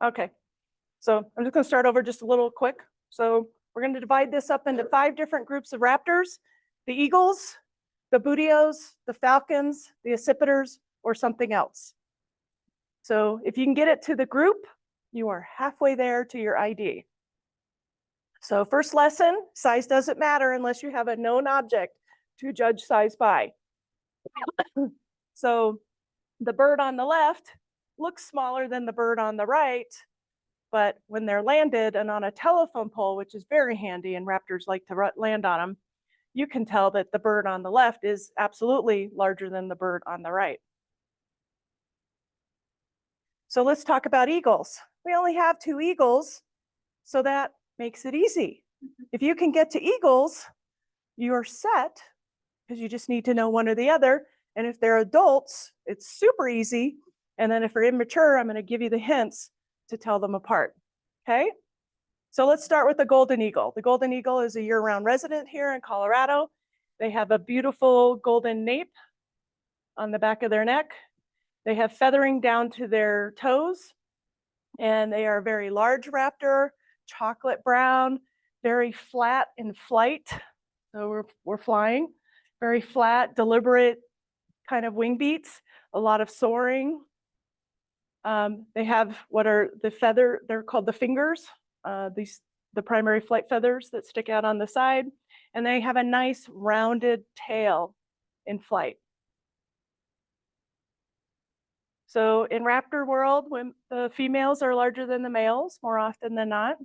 Okay, so I'm just going to start over just a little quick. So we're going to divide this up into 5 different groups of raptors: the eagles, the bootios, the falcons, the accipiters, or something else. So if you can get it to the group, you are halfway there to your ID. So first lesson, size doesn't matter unless you have a known object to judge size by. So the bird on the left looks smaller than the bird on the right, but when they're landed and on a telephone pole, which is very handy and raptors like to land on them, you can tell that the bird on the left is absolutely larger than the bird on the right. So let's talk about eagles. We only have 2 eagles, so that makes it easy. If you can get to eagles, you're set, because you just need to know one or the other. And if they're adults, it's super easy. And then if they're immature, I'm going to give you the hints to tell them apart. Okay? So let's start with the golden eagle. The golden eagle is a year-round resident here in Colorado. They have a beautiful golden nape on the back of their neck. They have feathering down to their toes, and they are a very large raptor, chocolate brown, very flat in flight. So we're flying, very flat, deliberate kind of wing beats, a lot of soaring. They have what are the feather, they're called the fingers, the primary flight feathers that stick out on the side, and they have a nice rounded tail in flight. So in raptor world, when the females are larger than the males more often than not,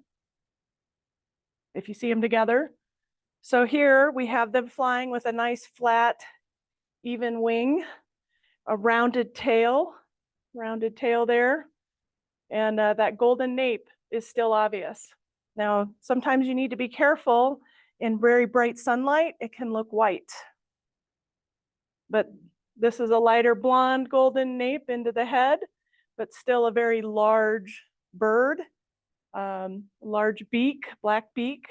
if you see them together. So here we have them flying with a nice flat, even wing, a rounded tail there, and that golden nape is still obvious. Now, sometimes you need to be careful. In very bright sunlight, it can look white. But this is a lighter blonde golden nape into the head, but still a very large bird, large beak, black beak.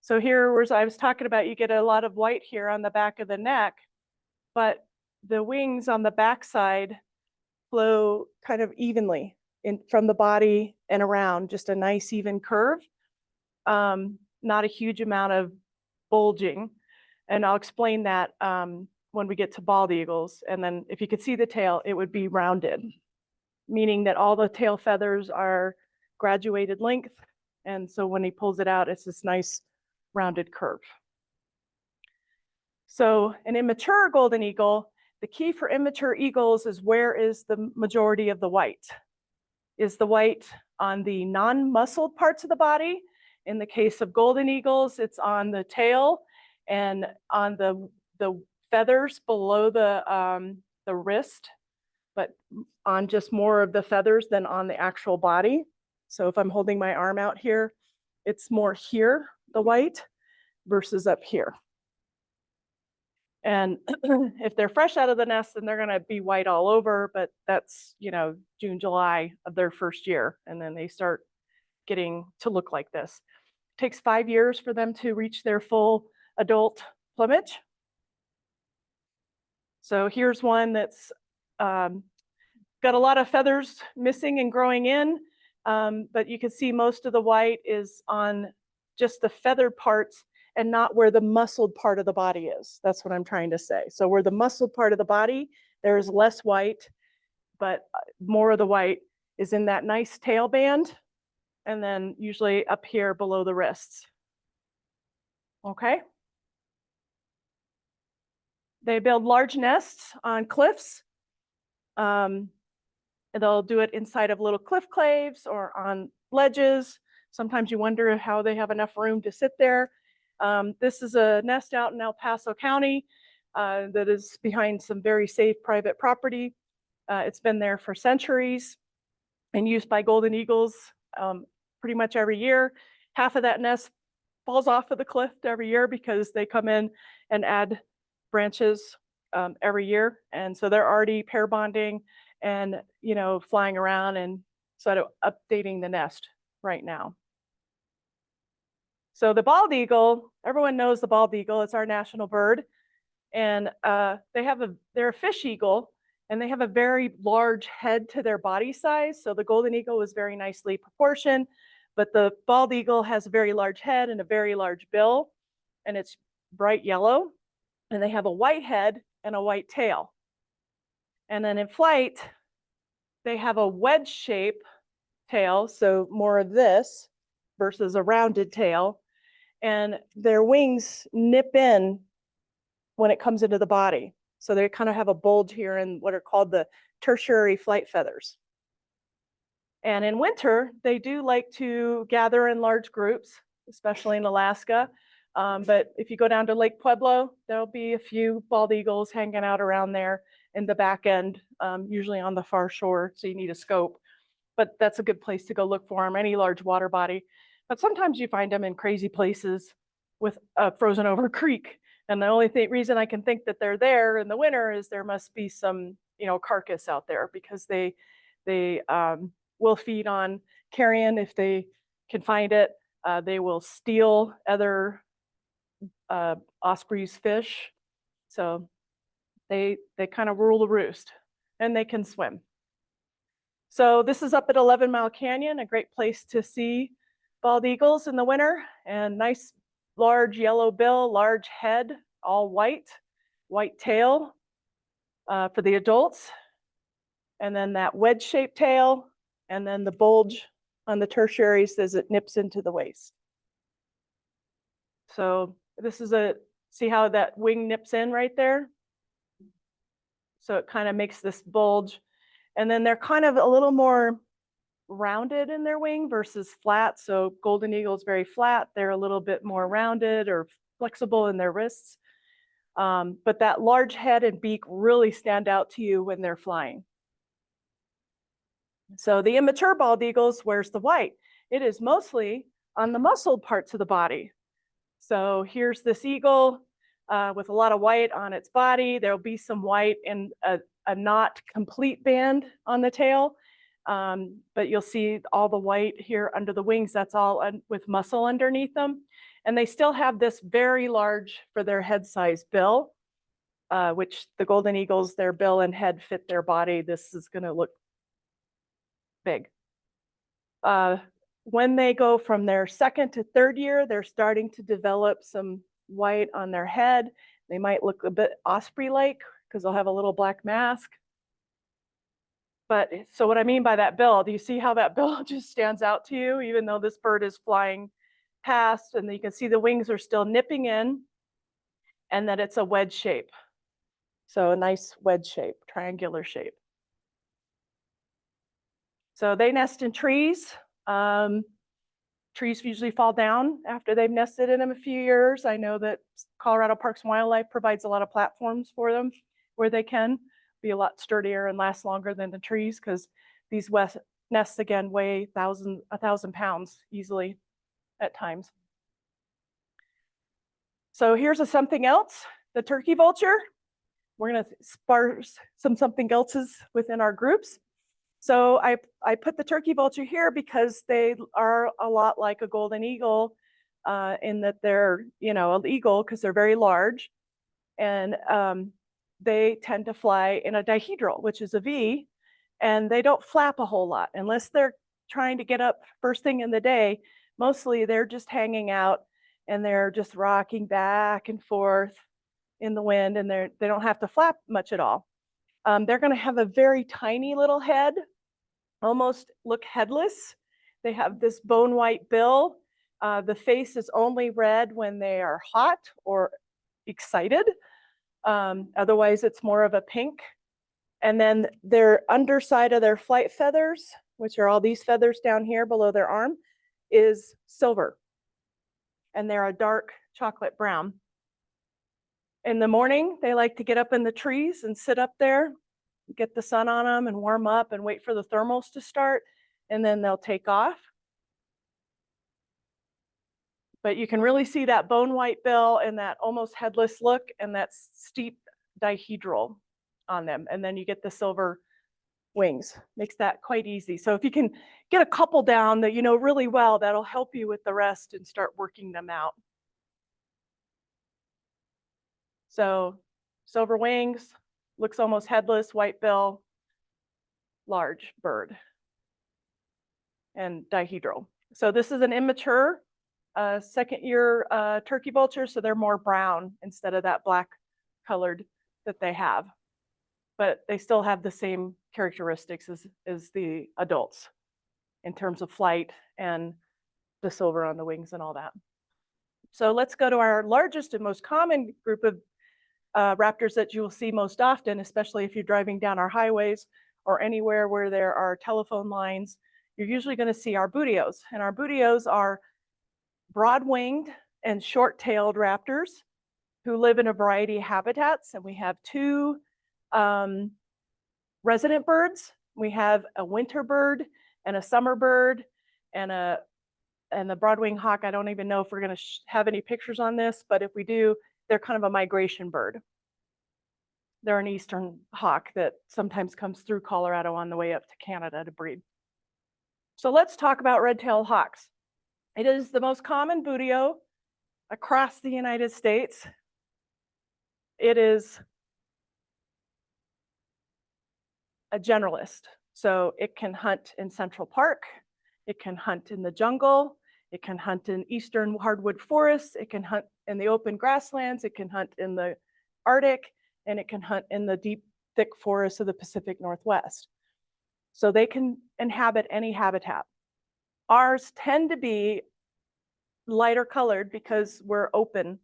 So here, as I was talking about, you get a lot of white here on the back of the neck, but the wings on the backside flow kind of evenly from the body and around, just a nice even curve, not a huge amount of bulging. And I'll explain that when we get to bald eagles. And then if you could see the tail, it would be rounded, meaning that all the tail feathers are graduated length. And so when he pulls it out, it's this nice rounded curve. So an immature golden eagle, the key for immature eagles is where is the majority of the white? Is the white on the non-muscled parts of the body? In the case of golden eagles, it's on the tail and on the feathers below the wrist, but on just more of the feathers than on the actual body. So if I'm holding my arm out here, it's more here, the white, versus up here. And if they're fresh out of the nest, then they're going to be white all over, but that's, June, July of their first year. And then they start getting to look like this. It takes 5 years for them to reach their full adult plumage. So here's one that's got a lot of feathers missing and growing in, but you can see most of the white is on just the feathered parts and not where the muscled part of the body is. That's what I'm trying to say. So where the muscled part of the body, there is less white, but more of the white is in that nice tail band, and then usually up here below the wrists. Okay? They build large nests on cliffs. And they'll do it inside of little cliff claves or on ledges. Sometimes you wonder how they have enough room to sit there. This is a nest out in El Paso County that is behind some very safe private property. It's been there for centuries and used by golden eagles pretty much every year. Half of that nest falls off of the cliff every year because they come in and add branches every year. And so they're already pair bonding and, flying around and sort of updating the nest right now. So the bald eagle, everyone knows the bald eagle. It's our national bird. And they're a fish eagle. And they have a very large head to their body size. So the golden eagle is very nicely proportioned, but the bald eagle has a very large head and a very large bill, and it's bright yellow. And they have a white head and a white tail. And then in flight, they have a wedge shape tail, so more of this versus a rounded tail. And their wings nip in when it comes into the body. So they kind of have a bulge here in what are called the tertiary flight feathers. And in winter, they do like to gather in large groups, especially in Alaska. But if you go down to Lake Pueblo, there'll be a few bald eagles hanging out around there in the back end, usually on the far shore, so you need a scope. But that's a good place to go look for them, any large water body. But sometimes you find them in crazy places with a frozen over creek. And the only reason I can think that they're there in the winter is there must be some, carcass out there, because they will feed on carrion if they can find it. They will steal other ospreys' fish. So they kind of rule the roost, and they can swim. So this is up at 11 Mile Canyon, a great place to see bald eagles in the winter, and nice large yellow bill, large head, all white tail for the adults, and then that wedge-shaped tail, and then the bulge on the tertiaries as it nips into the waist. So this is see how that wing nips in right there? So it kind of makes this bulge. And then they're kind of a little more rounded in their wing versus flat. So golden eagle is very flat. They're a little bit more rounded or flexible in their wrists. But that large head and beak really stand out to you when they're flying. So the immature bald eagles, where's the white? It is mostly on the muscled parts of the body. So here's this eagle with a lot of white on its body. There'll be some white in a not complete band on the tail, but you'll see all the white here under the wings. That's all with muscle underneath them. And they still have this very large, for their head size, bill, which the golden eagles, their bill and head fit their body. This is going to look big. When they go from their second to third year, they're starting to develop some white on their head. They might look a bit osprey-like because they'll have a little black mask. But so what I mean by that bill, do you see how that bill just stands out to you, even though this bird is flying past, and you can see the wings are still nipping in, and that it's a wedge shape. So a nice wedge shape, triangular shape. So they nest in trees. Trees usually fall down after they've nested in them a few years. I know that Colorado Parks and Wildlife provides a lot of platforms for them where they can be a lot sturdier and last longer than the trees, because these nests, again, weigh 1,000 pounds easily at times. So here's something else, the turkey vulture. We're going to sparse something else's within our groups. So I put the turkey vulture here because they are a lot like a golden eagle in that they're, an eagle because they're very large, and they tend to fly in a dihedral, which is a V, and they don't flap a whole lot unless they're trying to get up first thing in the day. Mostly they're just hanging out and they're just rocking back and forth in the wind, and they don't have to flap much at all. They're going to have a very tiny little head, almost look headless. They have this bone white bill. The face is only red when they are hot or excited. Otherwise, it's more of a pink. And then their underside of their flight feathers, which are all these feathers down here below their arm, is silver. And they're a dark chocolate brown. In the morning, they like to get up in the trees and sit up there, get the sun on them and warm up and wait for the thermals to start, and then they'll take off. But you can really see that bone white bill and that almost headless look and that steep dihedral on them. And then you get the silver wings. Makes that quite easy. So if you can get a couple down that you know really well, that'll help you with the rest and start working them out. So silver wings, looks almost headless, white bill, large bird, and dihedral. So this is an immature second-year turkey vulture, so they're more brown instead of that black colored that they have. But they still have the same characteristics as the adults in terms of flight and the silver on the wings and all that. So let's go to our largest and most common group of raptors that you will see most often, especially if you're driving down our highways or anywhere where there are telephone lines. You're usually going to see our bootios, and our bootios are broad-winged and short-tailed raptors who live in a variety of habitats. And we have two resident birds. We have a winter bird and a summer bird, and the broad-winged hawk. I don't even know if we're going to have any pictures on this, but if we do, they're kind of a migration bird. They're an eastern hawk that sometimes comes through Colorado on the way up to Canada to breed. So let's talk about red-tailed hawks. It is the most common bootio across the United States. It is a generalist. So it can hunt in Central Park, it can hunt in the jungle, it can hunt in eastern hardwood forests, it can hunt in the open grasslands, it can hunt in the Arctic, and it can hunt in the deep, thick forests of the Pacific Northwest. So they can inhabit any habitat. Ours tend to be lighter colored because we're open.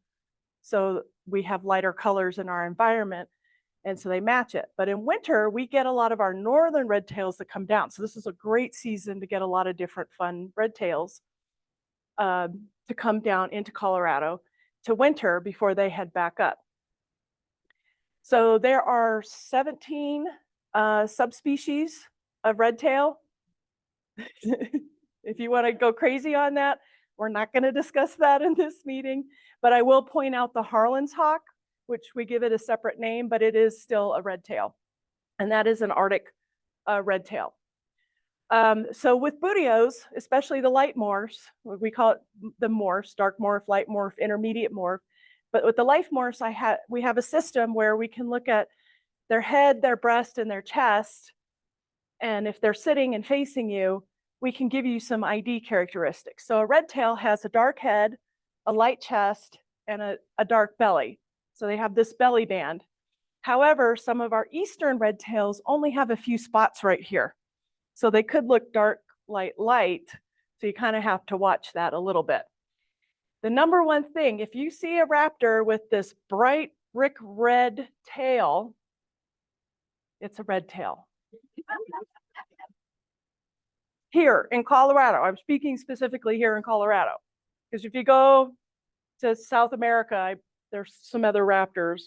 So we have lighter colors in our environment, and so they match it. But in winter, we get a lot of our northern red tails that come down. So this is a great season to get a lot of different fun red tails to come down into Colorado to winter before they head back up. So there are 17 subspecies of red tail. If you want to go crazy on that, we're not going to discuss that in this meeting, but I will point out the Harlan's hawk, which we give it a separate name, but it is still a red tail, and that is an Arctic red tail. So with bootios, especially the light morphs, we call it the morphs, dark morph, light morph, intermediate morph. But with the light morphs, we have a system where we can look at their head, their breast, and their chest. And if they're sitting and facing you, we can give you some ID characteristics. So a red tail has a dark head, a light chest, and a dark belly. So they have this belly band. However, some of our eastern red tails only have a few spots right here. So they could look dark, light, light. So you kind of have to watch that a little bit. The number one thing, if you see a raptor with this bright brick red tail, it's a red tail. Here in Colorado, I'm speaking specifically here in Colorado, because if you go to South America, there's some other raptors,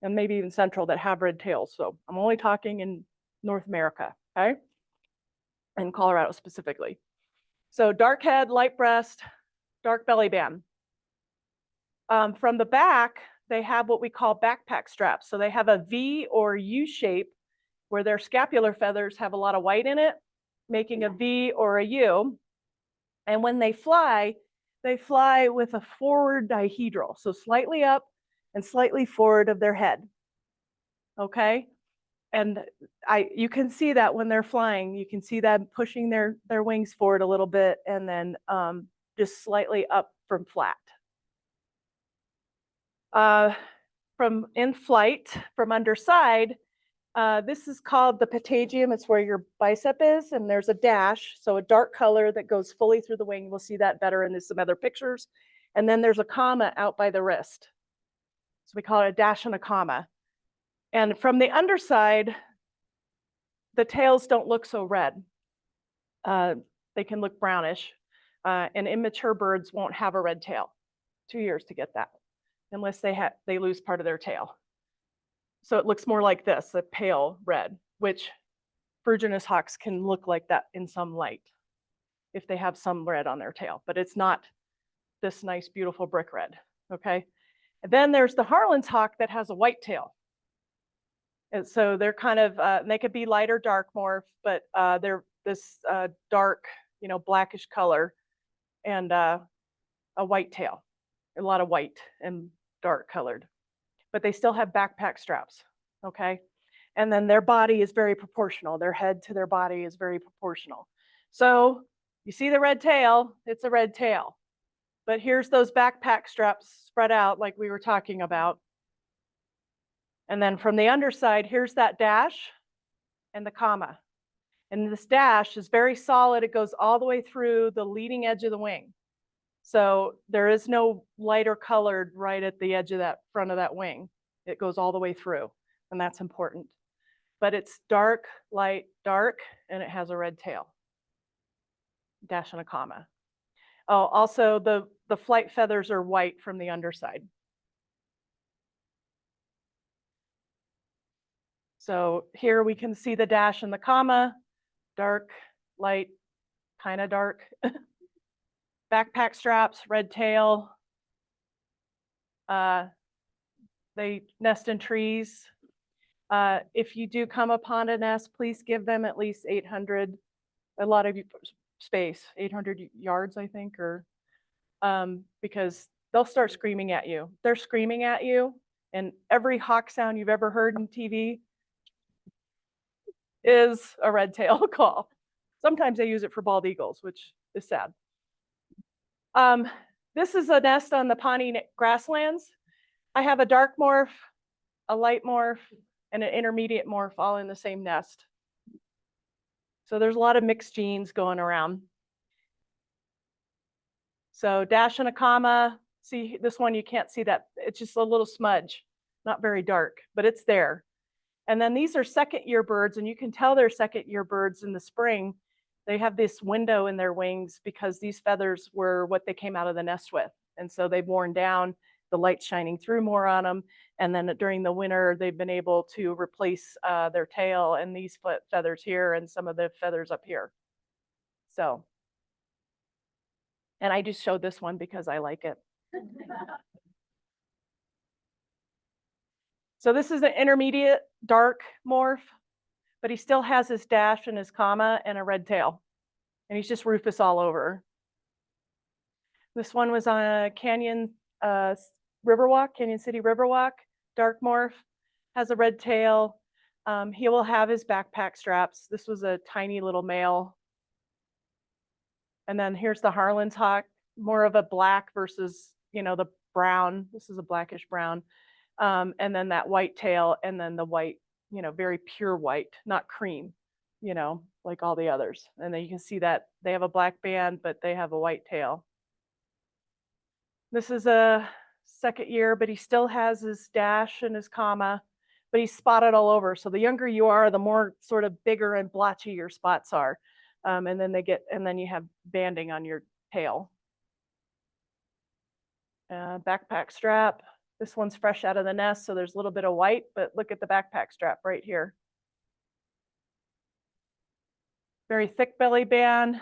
and maybe even Central, that have red tails. So I'm only talking in North America, okay? In Colorado specifically. So dark head, light breast, dark belly band. From the back, they have what we call backpack straps. So they have a V or U shape where their scapular feathers have a lot of white in it, making a V or a U. And when they fly with a forward dihedral, so slightly up and slightly forward of their head. Okay? And you can see that when they're flying, you can see them pushing their wings forward a little bit and then just slightly up from flat. From in flight, from underside, this is called the patagium. It's where your bicep is, and there's a dash, so a dark color that goes fully through the wing. We'll see that better in some other pictures. And then there's a comma out by the wrist. So we call it a dash and a comma. And from the underside, the tails don't look so red. They can look brownish, and immature birds won't have a red tail. 2 years to get that, unless they lose part of their tail. So it looks more like this, a pale red, which ferruginous hawks can look like that in some light if they have some red on their tail, but it's not this nice, beautiful brick red, okay? And then there's the Harlan's hawk that has a white tail. And so they're kind of, they could be light or dark morph, but they're this dark, blackish color and a white tail, a lot of white and dark colored. But they still have backpack straps, okay? And then their body is very proportional. Their head to their body is very proportional. So you see the red tail, it's a red tail. But here's those backpack straps spread out like we were talking about. And then from the underside, here's that dash and the comma. And this dash is very solid. It goes all the way through the leading edge of the wing. So there is no lighter colored right at the edge of that front of that wing. It goes all the way through, and that's important. But it's dark, light, dark, and it has a red tail. Dash and a comma. Oh, also the flight feathers are white from the underside. So here we can see the dash and the comma, dark, light, kind of dark. Backpack straps, red tail. They nest in trees. If you do come upon a nest, please give them at least 800, a lot of space, 800 yards, I think, or because they'll start screaming at you. They're screaming at you, and every hawk sound you've ever heard on TV is a red tail call. Sometimes they use it for bald eagles, which is sad. This is a nest on the Pawnee grasslands. I have a dark morph, a light morph, and an intermediate morph all in the same nest. So there's a lot of mixed genes going around. So dash and a comma. See this one, you can't see that. It's just a little smudge, not very dark, but it's there. And then these are second year birds, and you can tell they're second year birds in the spring. They have this window in their wings because these feathers were what they came out of the nest with. And so they've worn down, the light's shining through more on them. And then during the winter, they've been able to replace their tail and these feathers here and some of the feathers up here. So, and I just showed this one because I like it. So this is an intermediate dark morph, but he still has his dash and his comma and a red tail. And he's just rufous all over. This one was on a Canyon Riverwalk, Canyon City Riverwalk, dark morph, has a red tail. He will have his backpack straps. This was a tiny little male. And then here's the Harlan's hawk, more of a black versus, the brown. This is a blackish brown. And then that white tail, and then the white, very pure white, not cream, like all the others. And then you can see that they have a black band, but they have a white tail. This is a second year, but he still has his dash and his comma, but he's spotted all over. So the younger you are, the more sort of bigger and blotchy your spots are. And then you have banding on your tail. Backpack strap. This one's fresh out of the nest, so there's a little bit of white, but look at the backpack strap right here. Very thick belly band.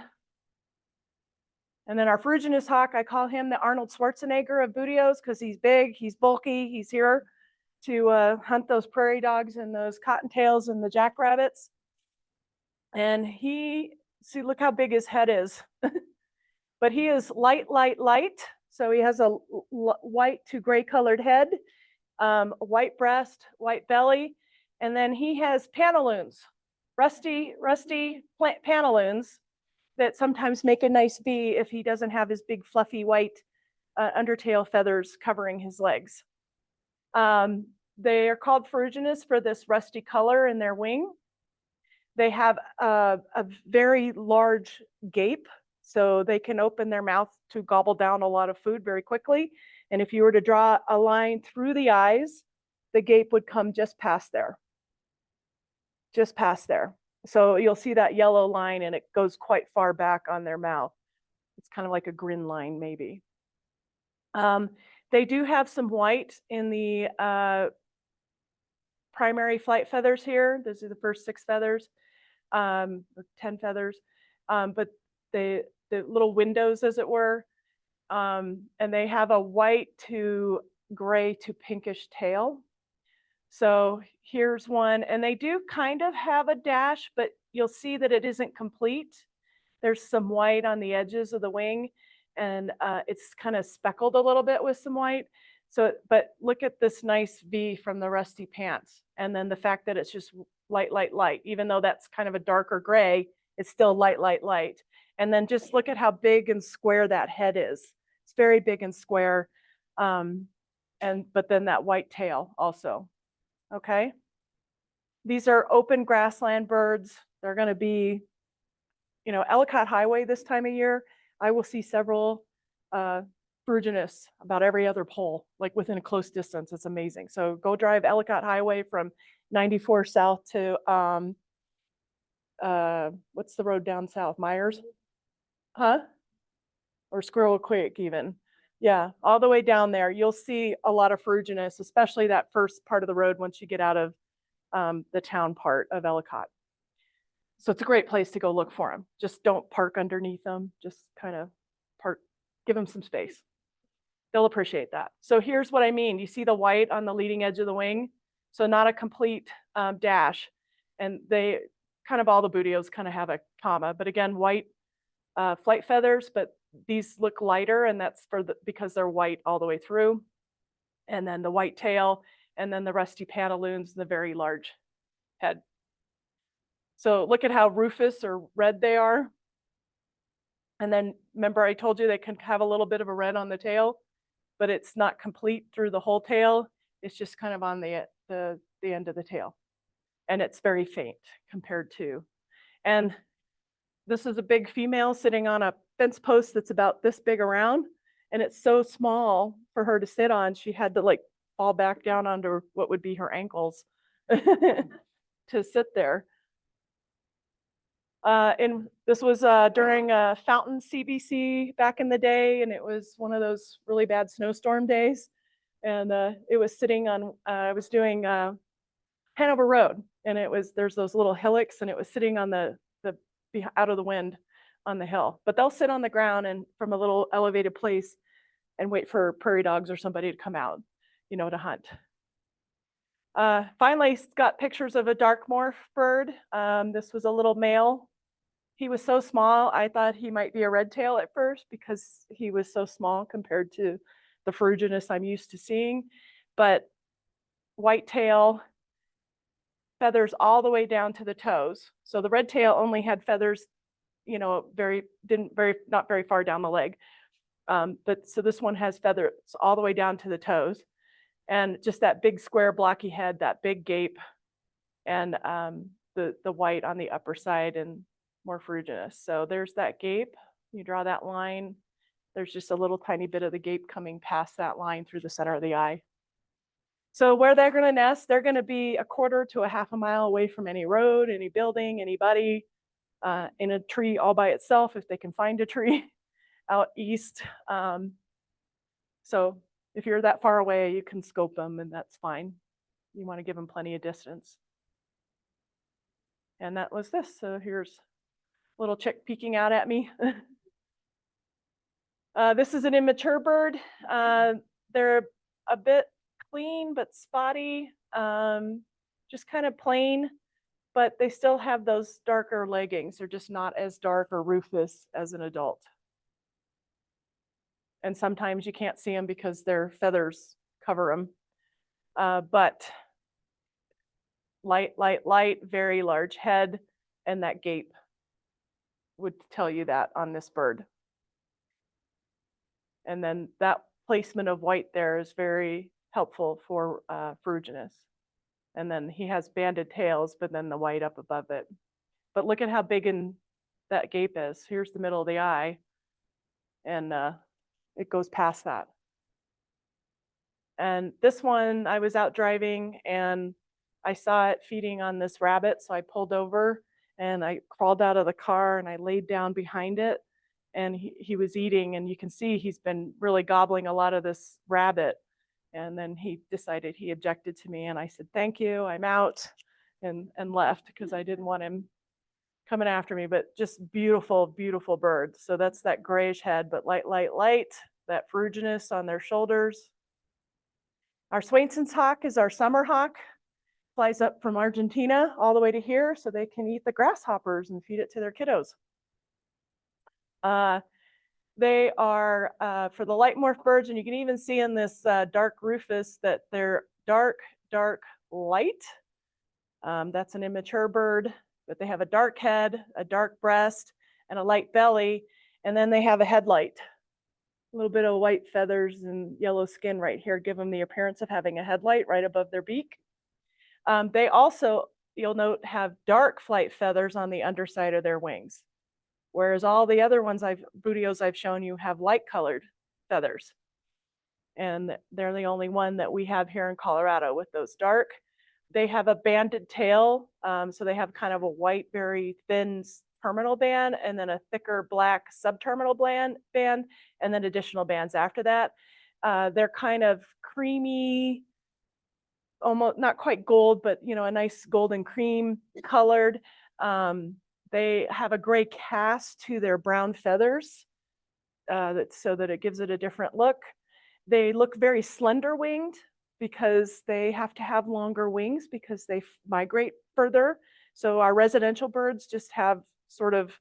And then our ferruginous hawk, I call him the Arnold Schwarzenegger of Budeos because he's big, he's bulky, he's here to hunt those prairie dogs and those cottontails and the jackrabbits. And see, look how big his head is. But he is light, light, light. So he has a white to gray colored head, white breast, white belly, and then he has pantaloons, rusty pantaloons that sometimes make a nice V if he doesn't have his big fluffy white undertail feathers covering his legs. They are called ferruginous for this rusty color in their wing. They have a very large gape, so they can open their mouth to gobble down a lot of food very quickly. And if you were to draw a line through the eyes, the gape would come just past there. Just past there. So you'll see that yellow line, and it goes quite far back on their mouth. It's kind of like a grin line, maybe. They do have some white in the primary flight feathers here. Those are the first 6 feathers, or 10 feathers. But the little windows, as it were, and they have a white to gray to pinkish tail. So here's one, and they do kind of have a dash, but you'll see that it isn't complete. There's some white on the edges of the wing, and it's kind of speckled a little bit with some white. So, but look at this nice V from the rusty pants. And then the fact that it's just light, light, light, even though that's kind of a darker gray, it's still light, light, light. And then just look at how big and square that head is. It's very big and square. But then that white tail also, okay? These are open grassland birds. They're gonna be, Ellicott Highway this time of year, I will see several Ferruginous about every other pole, like within a close distance. It's amazing. So go drive Ellicott Highway from 94 south to, what's the road down south? Myers? Huh? Or Squirrel Creek even. Yeah, all the way down there, you'll see a lot of Ferruginous, especially that first part of the road once you get out of the town part of Ellicott. So it's a great place to go look for them. Just don't park underneath them. Just kind of park, give them some space. They'll appreciate that. So here's what I mean. You see the white on the leading edge of the wing? So not a complete dash. And they kind of, all the Buteos kind of have a comma, but again, white flight feathers, but these look lighter, and that's because they're white all the way through. And then the white tail, and then the rusty pantaloons, and the very large head. So look at how rufous or red they are. And then remember I told you they can have a little bit of a red on the tail, but it's not complete through the whole tail. It's just kind of on the end of the tail. And it's very faint compared to. And this is a big female sitting on a fence post that's about this big around. And it's so small for her to sit on, she had to like fall back down onto what would be her ankles to sit there. And this was during Fountain CBC back in the day, and it was one of those really bad snowstorm days. And it was sitting on, I was doing Hanover Road, and there's those little hillocks, and it was sitting on the out of the wind on the hill. But they'll sit on the ground and from a little elevated place and wait for prairie dogs or somebody to come out, to hunt. Finally, got pictures of a dark morph bird. This was a little male. He was so small, I thought he might be a red tail at first because he was so small compared to the Ferruginous I'm used to seeing. But white tail, feathers all the way down to the toes. So the red tail only had feathers, not very far down the leg. But so this one has feathers all the way down to the toes. And just that big square blocky head, that big gape, and the white on the upper side and more ferruginous. So there's that gape. You draw that line. There's just a little tiny bit of the gape coming past that line through the center of the eye. So where they're going to nest, they're going to be a quarter to a half a mile away from any road, any building, anybody, in a tree all by itself if they can find a tree out east. So if you're that far away, you can scope them, and that's fine. You want to give them plenty of distance. And that was this. So here's a little chick peeking out at me. This is an immature bird. They're a bit clean but spotty, just kind of plain, but they still have those darker leggings. They're just not as dark or rufous as an adult. And sometimes you can't see them because their feathers cover them. But light, light, light, very large head, and that gape would tell you that on this bird. And then that placement of white there is very helpful for ferruginous. And then he has banded tails, but then the white up above it. But look at how big that gape is. Here's the middle of the eye, and it goes past that. And this one, I was out driving and I saw it feeding on this rabbit, so I pulled over and I crawled out of the car and I laid down behind it, and he was eating, and you can see he's been really gobbling a lot of this rabbit. And then he decided he objected to me, and I said, thank you, I'm out, and left because I didn't want him coming after me. But just beautiful, beautiful bird. So that's that grayish head, but light, light, light, that ferruginous on their shoulders. Our Swainson's hawk is our summer hawk. Flies up from Argentina all the way to here so they can eat the grasshoppers and feed it to their kiddos. They are for the light morph birds, and you can even see in this dark rufous that they're dark light. That's an immature bird, but they have a dark head, a dark breast, and a light belly, and then they have a headlight. A little bit of white feathers and yellow skin right here give them the appearance of having a headlight right above their beak. They also, you'll note, have dark flight feathers on the underside of their wings, whereas all the other ones Buteos I've shown you have light colored feathers. And they're the only one that we have here in Colorado with those dark. They have a banded tail, so they have kind of a white, very thin terminal band, and then a thicker black subterminal band, and then additional bands after that. They're kind of creamy, almost not quite gold, but a nice golden cream colored. They have a gray cast to their brown feathers, so that it gives it a different look. They look very slender winged because they have to have longer wings because they migrate further. So our residential birds just have sort of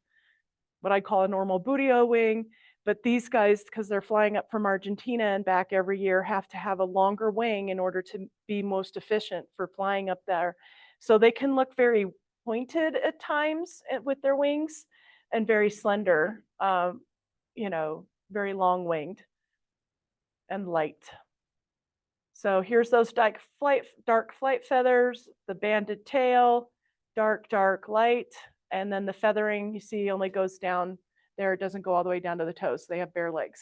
what I call a normal buteo wing, but these guys, because they're flying up from Argentina and back every year, have to have a longer wing in order to be most efficient for flying up there. So they can look very pointed at times with their wings and very slender, very long winged and light. So here's those dark flight feathers, the banded tail, dark light, and then the feathering you see only goes down there. It doesn't go all the way down to the toes. So they have bare legs.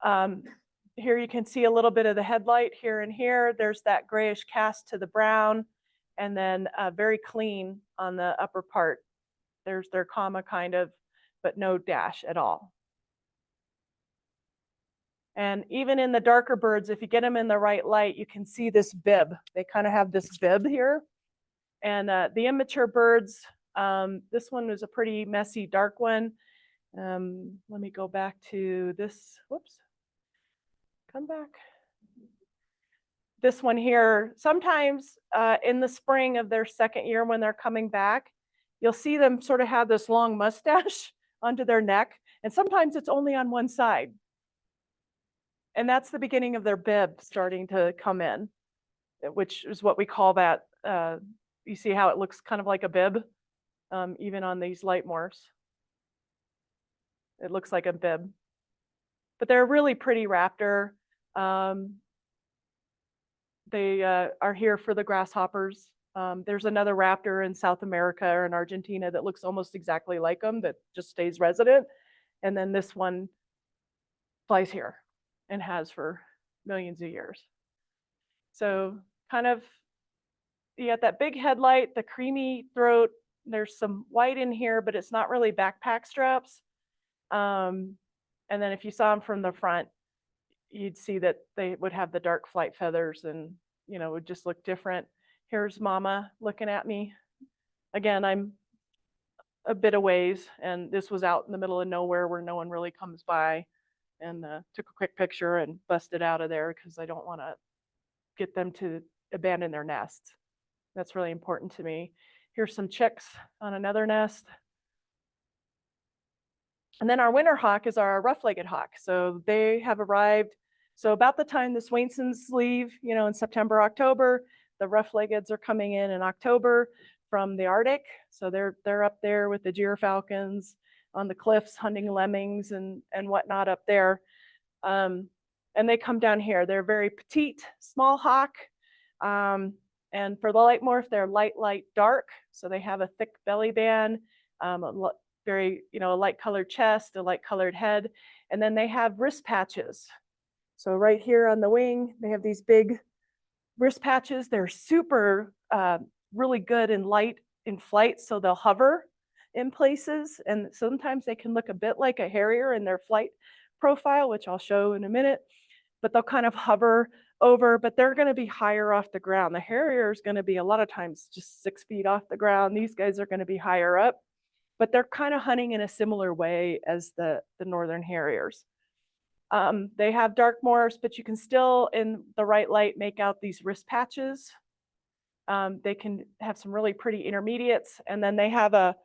Here you can see a little bit of the headlight here and here. There's that grayish cast to the brown, and then very clean on the upper part. There's their comma kind of, but no dash at all. And even in the darker birds, if you get them in the right light, you can see this bib. They kind of have this bib here. And the immature birds, this one was a pretty messy dark one. Let me go back to this. Whoops. Come back. This one here, sometimes in the spring of their second year when they're coming back, you'll see them sort of have this long mustache onto their neck. And sometimes it's only on one side. And that's the beginning of their bib starting to come in, which is what we call that. You see how it looks kind of like a bib, even on these light morphs. It looks like a bib. But they're a really pretty raptor. They are here for the grasshoppers. There's another raptor in South America or in Argentina that looks almost exactly like them that just stays resident. And then this one flies here and has for millions of years. So kind of, you got that big headlight, the creamy throat. There's some white in here, but it's not really backpack straps. And then if you saw them from the front, you'd see that they would have the dark flight feathers and, would just look different. Here's Mama looking at me. Again, I'm a bit of ways, and this was out in the middle of nowhere where no one really comes by, and took a quick picture and busted out of there because I don't want to get them to abandon their nests. That's really important to me. Here's some chicks on another nest. And then our winter hawk is our rough-legged hawk. So they have arrived. So about the time the Swainsons leave, in September, October, the rough-leggeds are coming in October from the Arctic. So they're up there with the gyrfalcons on the cliffs hunting lemmings and whatnot up there. And they come down here. They're very petite, small hawk. And for the light morph, they're light, dark. So they have a thick belly band, very, a light colored chest, a light colored head. And then they have wrist patches. So right here on the wing, they have these big wrist patches. They're super, really good and light in flight. So they'll hover in places. And sometimes they can look a bit like a harrier in their flight profile, which I'll show in a minute. But they'll kind of hover over, but they're going to be higher off the ground. The harrier is going to be a lot of times just 6 feet off the ground. These guys are going to be higher up, but they're kind of hunting in a similar way as the northern harriers. They have dark morphs, but you can still, in the right light, make out these wrist patches. They can have some really pretty intermediates, and then they have a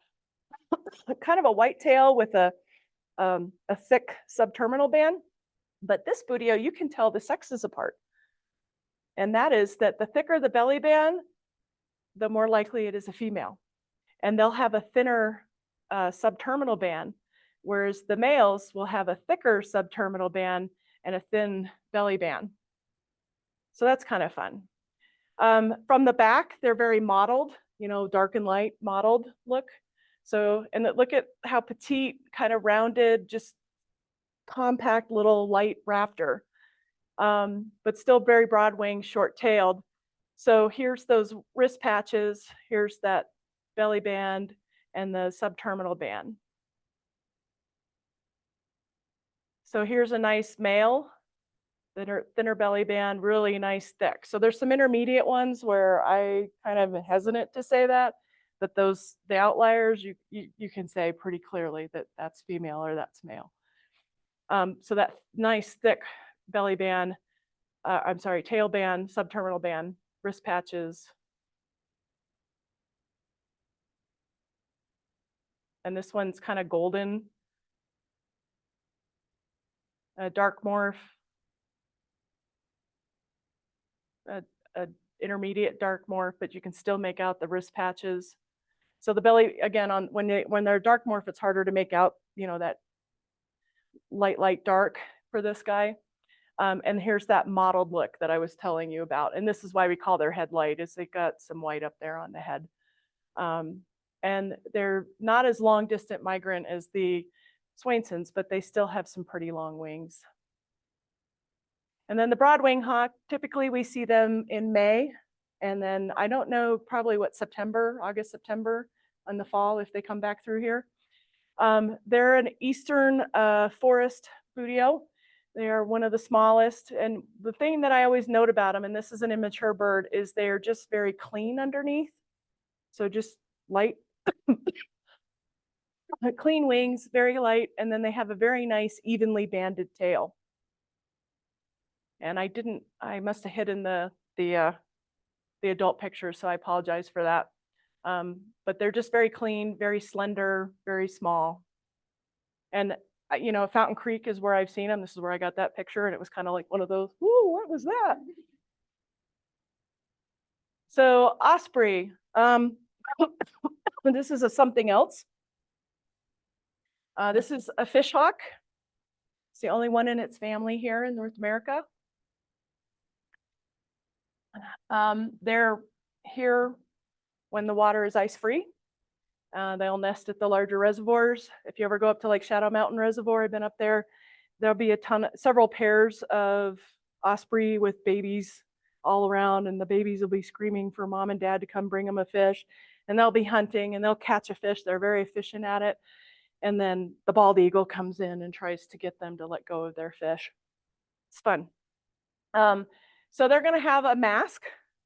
kind of a white tail with a a thick subterminal band. But this buteo, you can tell the sexes apart. And that is that the thicker the belly band, the more likely it is a female. And they'll have a thinner subterminal band, whereas the males will have a thicker subterminal band and a thin belly band. So that's kind of fun. From the back, they're very mottled, you know, dark and light mottled look. So, and look at how petite, kind of rounded, just compact little light raptor, but still very broad winged, short tailed. So here's those wrist patches, here's that belly band and the subterminal band. So here's a nice male, thinner belly band, really nice thick. So there's some intermediate ones where I kind of hesitant to say that, but those, the outliers, you can say pretty clearly that that's female or that's male. So that nice thick belly band, I'm sorry, tail band, subterminal band, wrist patches. And this one's kind of golden, a dark morph, a intermediate dark morph, but you can still make out the wrist patches. So the belly, again, on when they're dark morph, it's harder to make out, you know, that light dark for this guy. And here's that mottled look that I was telling you about. And this is why we call their head light, is they got some white up there on the head. And they're not as long distant migrant as the Swainsons, but they still have some pretty long wings. And then the broad-winged hawk, typically we see them in May. And then I don't know, probably what, August, September in the fall, if they come back through here. They're an eastern forest buteo. They are one of the smallest. And the thing that I always note about them, and this is an immature bird, is they are just very clean underneath. So just light, clean wings, very light. And then they have a very nice, evenly banded tail. And I must have hidden the adult picture, so I apologize for that. But they're just very clean, very slender, very small. And you know, Fountain Creek is where I've seen them. This is where I got that picture, and it was kind of like one of those, ooh, what was that? So osprey, this is something else. This is a fish hawk. It's the only one in its family here in North America. They're here when the water is ice-free. They'll nest at the larger reservoirs. If you ever go up to like Shadow Mountain Reservoir, I've been up there, there'll be several pairs of osprey with babies all around, and the babies will be screaming for mom and dad to come bring them a fish, and they'll be hunting and they'll catch a fish. They're very efficient at it. And then the bald eagle comes in and tries to get them to let go of their fish. It's fun. So they're going to have a mask,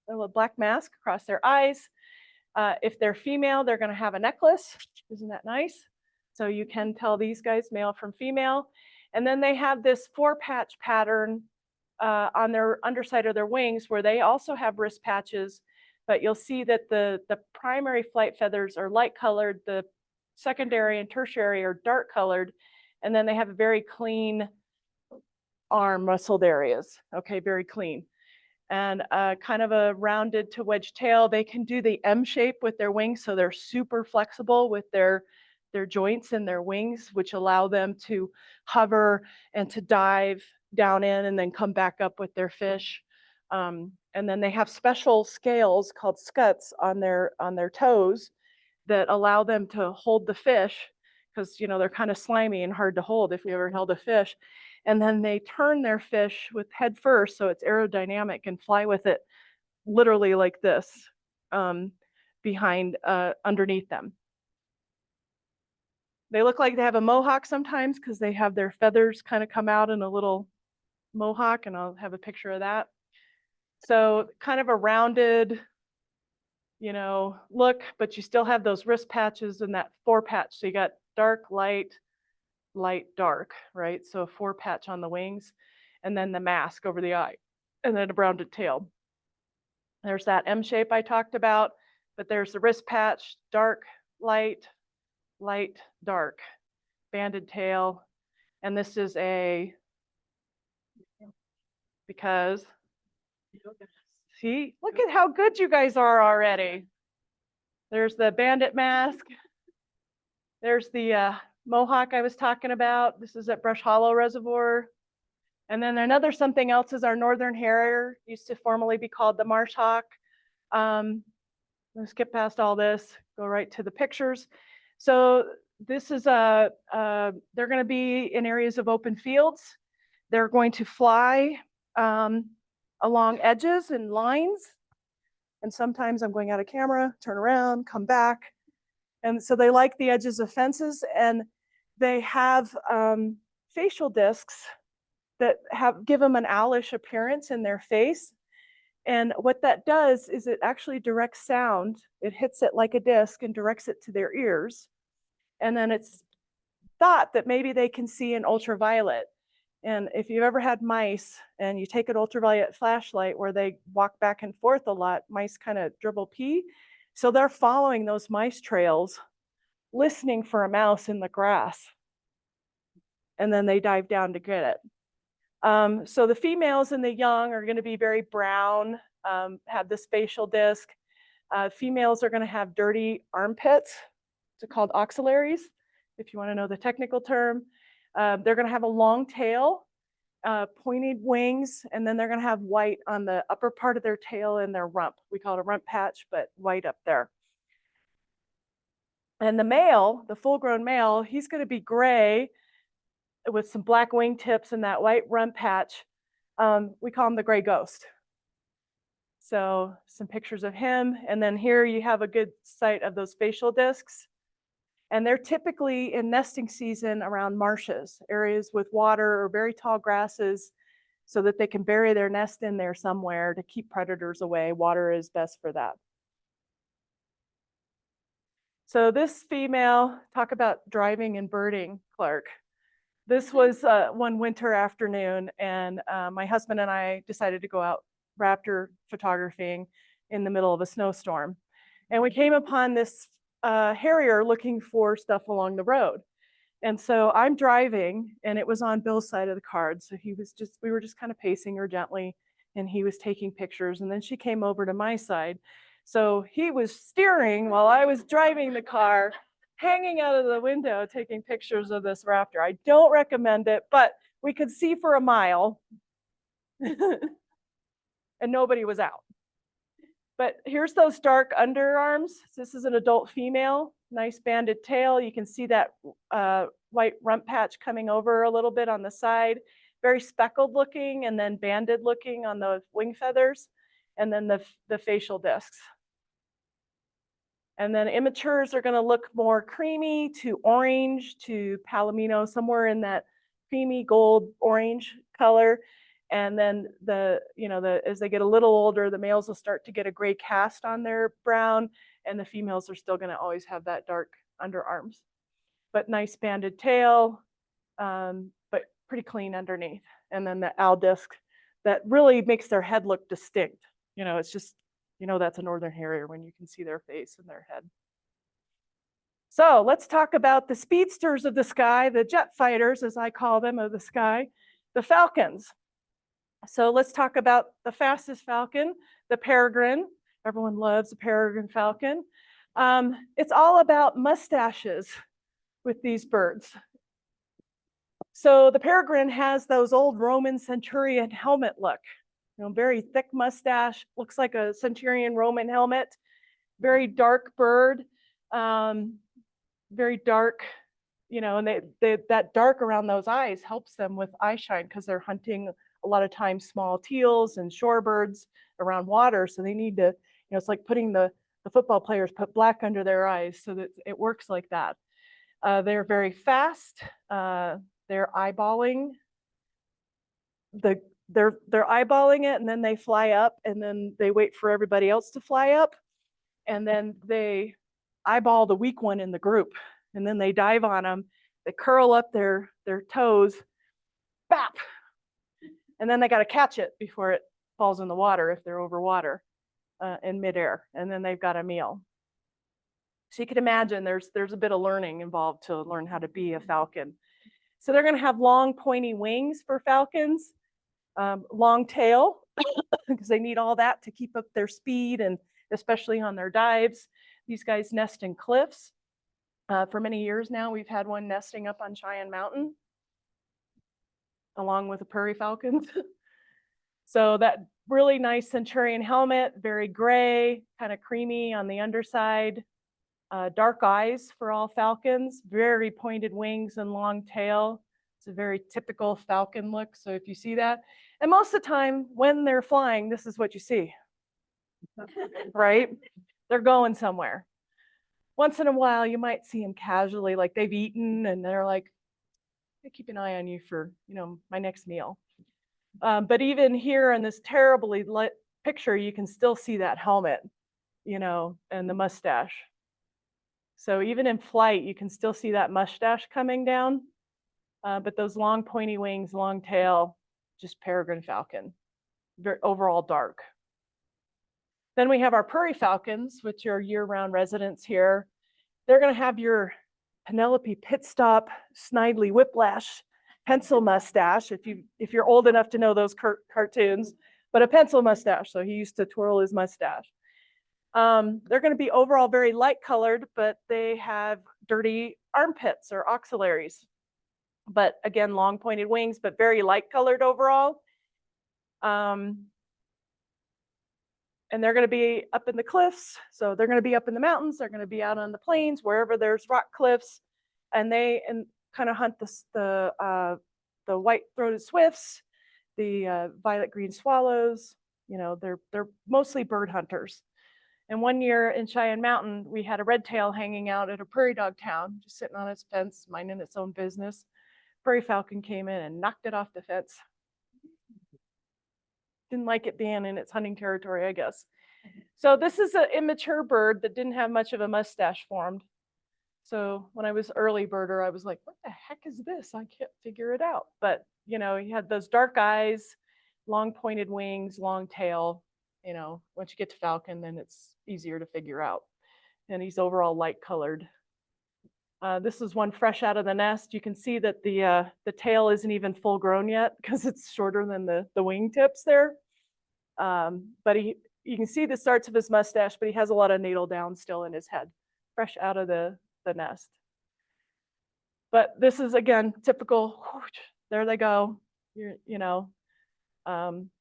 a little black mask across their eyes. If they're female, they're going to have a necklace. Isn't that nice? So you can tell these guys male from female. And then they have this 4-patch pattern on their underside of their wings, where they also have wrist patches, but you'll see that the primary flight feathers are light colored, the secondary and tertiary are dark colored, and then they have a very clean arm rustled areas. Okay, very clean. And kind of a rounded to wedge tail. They can do the M shape with their wings, so they're super flexible with their joints in their wings, which allow them to hover and to dive down in and then come back up with their fish. And then they have special scales called scuts on their toes that allow them to hold the fish, because you know they're kind of slimy and hard to hold if you ever held a fish. And then they turn their fish with head first, so it's aerodynamic, and fly with it literally like this behind, underneath them. They look like they have a mohawk sometimes because they have their feathers kind of come out in a little mohawk, and I'll have a picture of that. So kind of a rounded, you know, look, but you still have those wrist patches and that 4-patch. So you got dark, light, dark, right? So a 4-patch on the wings, and then the mask over the eye, and then a rounded tail. There's that M shape I talked about, but there's the wrist patch, dark, light, dark, banded tail. And this is because, see, look at how good you guys are already. There's the bandit mask. There's the mohawk I was talking about. This is at Brush Hollow Reservoir. And then another something else is our northern harrier, used to formerly be called the marsh hawk. Let's skip past all this, go right to the pictures. So this is they're going to be in areas of open fields. They're going to fly along edges and lines. And sometimes I'm going out of camera, turn around, come back. And so they like the edges of fences, and they have facial discs that give them an owlish appearance in their face. And what that does is it actually directs sound. It hits it like a disc and directs it to their ears. And then it's thought that maybe they can see in ultraviolet. And if you've ever had mice and you take an ultraviolet flashlight where they walk back and forth a lot, mice kind of dribble pee. So they're following those mice trails, listening for a mouse in the grass. And then they dive down to get it. So the females and the young are going to be very brown, have this facial disc. Females are going to have dirty armpits. It's called oxalaries, if you want to know the technical term. They're going to have a long tail, pointed wings, and then they're going to have white on the upper part of their tail and their rump. We call it a rump patch, but white up there. And the male, the full-grown male, he's going to be gray with some black wingtips and that white rump patch. We call him the gray ghost. So some pictures of him. And then here you have a good sight of those facial discs. And they're typically in nesting season around marshes, areas with water or very tall grasses, so that they can bury their nest in there somewhere to keep predators away. Water is best for that. So this female, talk about driving and birding, Clark. This was one winter afternoon, and my husband and I decided to go out raptor photographing in the middle of a snowstorm. And we came upon this harrier looking for stuff along the road. And so I'm driving, and it was on Bill's side of the card. So we were just kind of pacing her gently, and he was taking pictures. And then she came over to my side. So he was steering while I was driving the car, hanging out of the window, taking pictures of this raptor. I don't recommend it, but we could see for a mile and nobody was out. But here's those dark underarms. This is an adult female, nice banded tail. You can see that white rump patch coming over a little bit on the side, very speckled looking, and then banded looking on the wing feathers, and then the facial discs. And then immatures are going to look more creamy to orange to palomino, somewhere in that creamy gold orange color. And then as they get a little older, the males will start to get a gray cast on their brown, and the females are still going to always have that dark underarms. But nice banded tail, but pretty clean underneath. And then the owl disc that really makes their head look distinct. It's just, that's a northern harrier when you can see their face and their head. So let's talk about the speedsters of the sky, the jet fighters, as I call them, of the sky, the falcons. So let's talk about the fastest falcon, the peregrine. Everyone loves the peregrine falcon. It's all about mustaches with these birds. So the peregrine has those old Roman centurion helmet look. Very thick mustache, looks like a centurion Roman helmet. Very dark bird, very dark, and that dark around those eyes helps them with eye shine because they're hunting a lot of times small teals and shorebirds around water. So they need to, it's like putting the football players put black under their eyes so that it works like that. They're very fast. They're eyeballing they're eyeballing it, and then they fly up, and then they wait for everybody else to fly up, and then they eyeball the weak one in the group, and then they dive on them. They curl up their toes, bap, and then they got to catch it before it falls in the water if they're over water in midair, and then they've got a meal. So you can imagine there's a bit of learning involved to learn how to be a falcon. So they're going to have long pointy wings for falcons, long tail, because they need all that to keep up their speed and especially on their dives. These guys nest in cliffs. For many years now, we've had one nesting up on Cheyenne Mountain, along with the prairie falcons. So that really nice centurion helmet, very gray, kind of creamy on the underside, dark eyes for all falcons, very pointed wings and long tail. It's a very typical falcon look. So if you see that, and most of the time when they're flying, this is what you see, right? They're going somewhere. Once in a while, you might see them casually, like they've eaten and they're like, I keep an eye on you for, my next meal. But even here in this terribly lit picture, you can still see that helmet, and the mustache. So even in flight, you can still see that mustache coming down. But those long pointy wings, long tail, just peregrine falcon, very overall dark. Then we have our prairie falcons, which are year-round residents here. They're going to have your Penelope Pitstop, Snidely Whiplash pencil mustache, if you're old enough to know those cartoons, but a pencil mustache. So he used to twirl his mustache. They're going to be overall very light colored, but they have dirty armpits or axillaries. But again, long pointed wings, but very light colored overall. And they're going to be up in the cliffs. So they're going to be up in the mountains. They're going to be out on the plains, wherever there's rock cliffs. And they kind of hunt the white-throated swifts, the violet-green swallows. They're mostly bird hunters. And one year in Cheyenne Mountain, we had a red tail hanging out at a prairie dog town, just sitting on its fence, minding its own business. Prairie falcon came in and knocked it off the fence. Didn't like it being in its hunting territory, I guess. So this is an immature bird that didn't have much of a mustache formed. So when I was early birder, I was like, what the heck is this? I can't figure it out. But, he had those dark eyes, long pointed wings, long tail. Once you get to falcon, then it's easier to figure out. And he's overall light colored. This is one fresh out of the nest. You can see that the tail isn't even full grown yet because it's shorter than the wingtips there. But you can see the starts of his mustache, but he has a lot of natal down still in his head, fresh out of the nest. But this is, again, typical. There they go.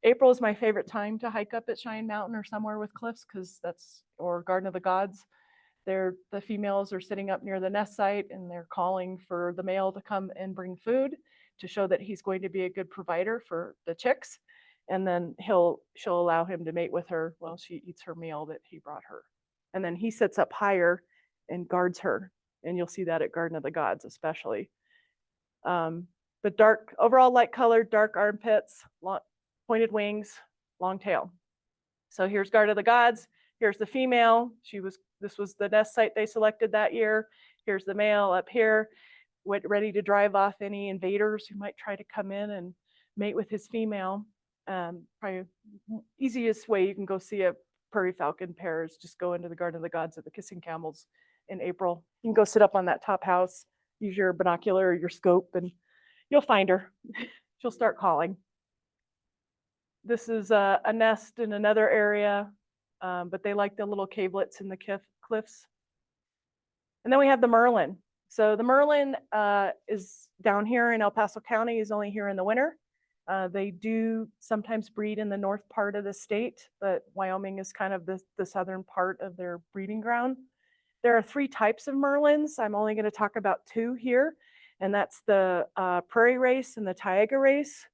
April is my favorite time to hike up at Cheyenne Mountain or somewhere with cliffs, because or Garden of the Gods. The females are sitting up near the nest site and they're calling for the male to come and bring food to show that he's going to be a good provider for the chicks. And then she'll allow him to mate with her while she eats her meal that he brought her. And then he sits up higher and guards her. And you'll see that at Garden of the Gods, especially. But dark, overall light colored, dark armpits, pointed wings, long tail. So here's Garden of the Gods. Here's the female. This was the nest site they selected that year. Here's the male up here, ready to drive off any invaders who might try to come in and mate with his female. Probably easiest way you can go see a prairie falcon pair is just go into the Garden of the Gods at the Kissing Camels in April. You can go sit up on that top house, use your binocular or your scope, and you'll find her. She'll start calling. This is a nest in another area, but they like the little cavelets in the cliffs. And then we have the merlin. So the merlin is down here in El Paso County, is only here in the winter. They do sometimes breed in the north part of the state, but Wyoming is kind of the southern part of their breeding ground. There are 3 types of merlins. I'm only going to talk about 2 here, and that's the prairie race and the taiga race.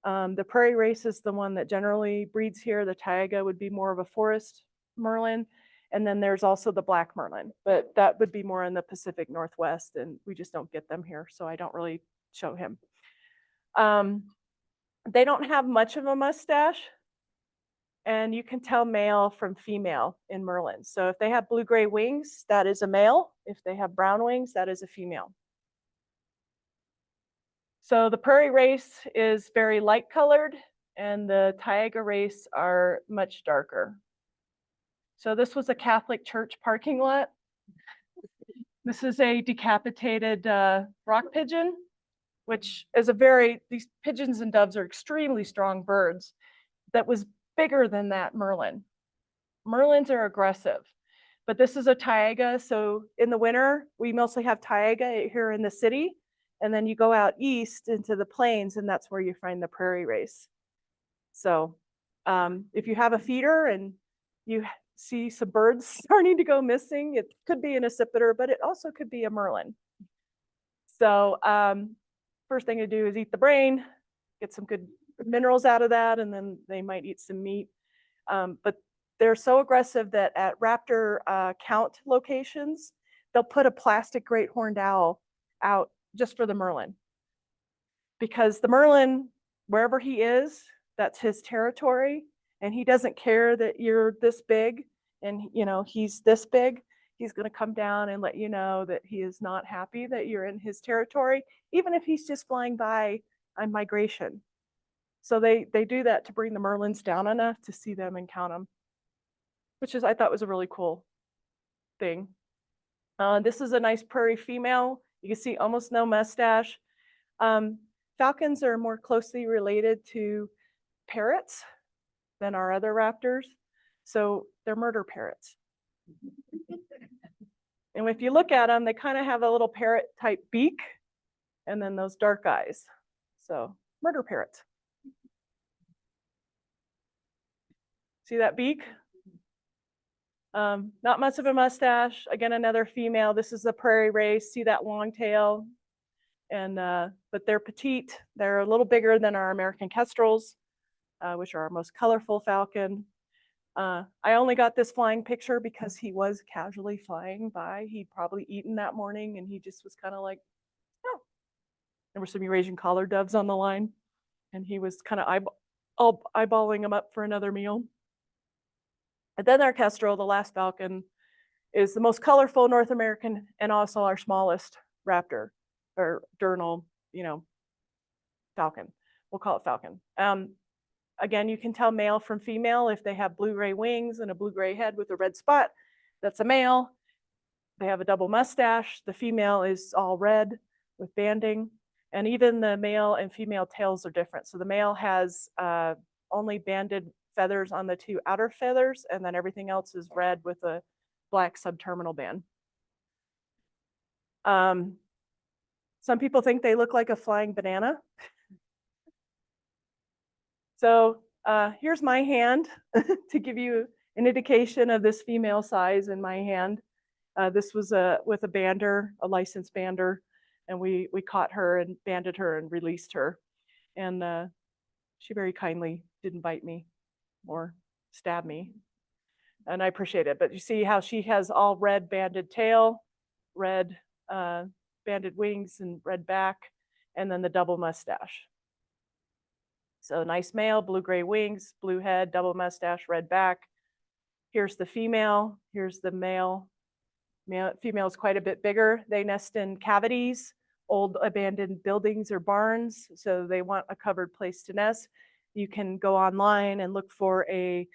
The prairie race is the one that generally breeds here. The taiga would be more of a forest merlin. And then there's also the black merlin, but that would be more in the Pacific Northwest, and we just don't get them here, so I don't really show him. They don't have much of a mustache, and you can tell male from female in merlins. So if they have blue-gray wings, that is a male. If they have brown wings, that is a female. So the prairie race is very light colored, and the taiga race are much darker. So this was a Catholic church parking lot This is a decapitated rock pigeon, which is these pigeons and doves are extremely strong birds. That was bigger than that Merlin. Merlins are aggressive, but this is a taiga. So in the winter, we mostly have taiga here in the city. And then you go out east into the plains, and that's where you find the prairie race. So if you have a feeder and you see some birds starting to go missing, it could be an accipiter, but it also could be a Merlin. So first thing to do is eat the brain, get some good minerals out of that, and then they might eat some meat. But they're so aggressive that at raptor count locations, they'll put a plastic great horned owl out just for the Merlin. Because the Merlin, wherever he is, that's his territory, and he doesn't care that you're this big and he's this big. He's going to come down and let you know that he is not happy that you're in his territory, even if he's just flying by on migration. So they do that to bring the Merlins down enough to see them and count them, which I thought was a really cool thing. This is a nice prairie female. You can see almost no mustache. Falcons are more closely related to parrots than our other raptors. So they're murder parrots. And if you look at them, they kind of have a little parrot type beak and then those dark eyes. So murder parrots. See that beak? Not much of a mustache. Again, another female. This is the prairie race. See that long tail? And but they're petite. They're a little bigger than our American kestrels, which are our most colorful falcon. I only got this flying picture because he was casually flying by. He'd probably eaten that morning, and he just was kind of like, oh. There were some Eurasian collared doves on the line, and he was kind of eyeballing them up for another meal. And then our kestrel, the last falcon, is the most colorful North American and also our smallest raptor, or diurnal, falcon. We'll call it falcon. Again, you can tell male from female if they have blue-gray wings and a blue-gray head with a red spot. That's a male. They have a double mustache. The female is all red with banding. And even the male and female tails are different. So the male has only banded feathers on the two outer feathers, and then everything else is red with a black subterminal band. Some people think they look like a flying banana. So here's my hand to give you an indication of this female size in my hand. This was with a bander, a licensed bander, and we caught her and banded her and released her. And she very kindly didn't bite me or stab me, and I appreciate it. But you see how she has all red banded tail, red banded wings, and red back, and then the double mustache. So nice male, blue-gray wings, blue head, double mustache, red back. Here's the female. Here's the male. Female is quite a bit bigger. They nest in cavities, old abandoned buildings or barns, so they want a covered place to nest. You can go online and look for a